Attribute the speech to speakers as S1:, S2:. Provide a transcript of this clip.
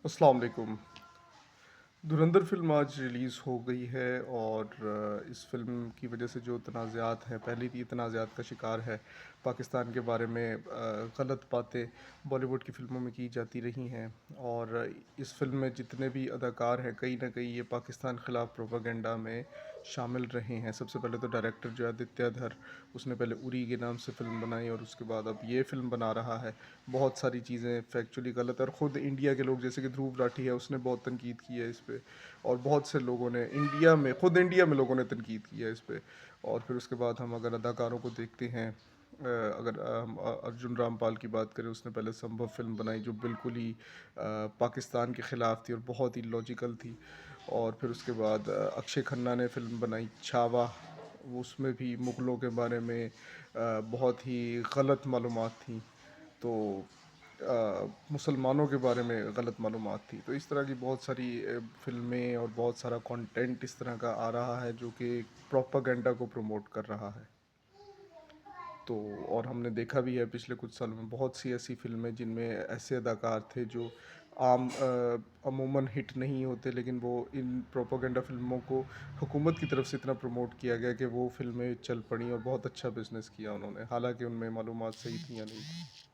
S1: अस्सलाम वालेकुम। धुरंधर फ़िल्म आज रिलीज़ हो गई है और इस फ़िल्म की वजह से जो तनाज़ात हैं, पहले भी ये तनाज़ात का शिकार है। पाकिस्तान के बारे में गलत बातें बॉलीवुड की फ़िल्मों में की जाती रही हैं और इस फ़िल्म में जितने भी अदाकार हैं, कहीं न कहीं ये पाकिस्तान ख़िलाफ़ प्रोपेगेंडा में शामिल रहे हैं। सबसे पहले तो डायरेक्टर जो है आदित्य धर, उसने पहले उरी के नाम से फ़िल्म बनाई और उसके बाद अब ये फ़िल्म बना रहा है। बहुत सारी चीज़ें फैक्चुअली गलत है और ख़ुद इंडिया के लोग जैसे कि ध्रुव राठी है, उसने बहुत तनकीद की है इस पे और बहुत से लोगों ने इंडिया में लोगों ने तनकीद की है इस पे। और फिर उसके बाद हम अगर अदाकारों को देखते हैं, अगर हम अर्जुन रामपाल की बात करें, उसने पहले संभव फ़िल्म बनाई जो बिल्कुल ही पाकिस्तान के ख़िलाफ़ थी और बहुत ही लॉजिकल थी। और फिर उसके बाद अक्षय खन्ना ने फ़िल्म बनाई छावा, उसमें भी मुग़लों के बारे में बहुत ही गलत मालूमात थी। तो मुसलमानों के बारे में गलत मालूमात थी। तो इस तरह की बहुत सारी फ़िल्में और बहुत सारा कंटेंट इस तरह का आ रहा है जो कि प्रोपेगेंडा को प्रमोट कर रहा है। तो और हमने देखा भी है पिछले कुछ सालों में बहुत सी ऐसी फ़िल्में जिनमें ऐसे अदाकार थे जो अमूमन हिट नहीं होते, लेकिन वो इन प्रोपेगेंडा फ़िल्मों को हुकूमत की तरफ से इतना प्रमोट किया गया कि वो फ़िल्में चल पड़ी और बहुत अच्छा बिज़नेस किया उन्होंने, हालाँकि उनमें मालूमात सही थी या नहीं थी।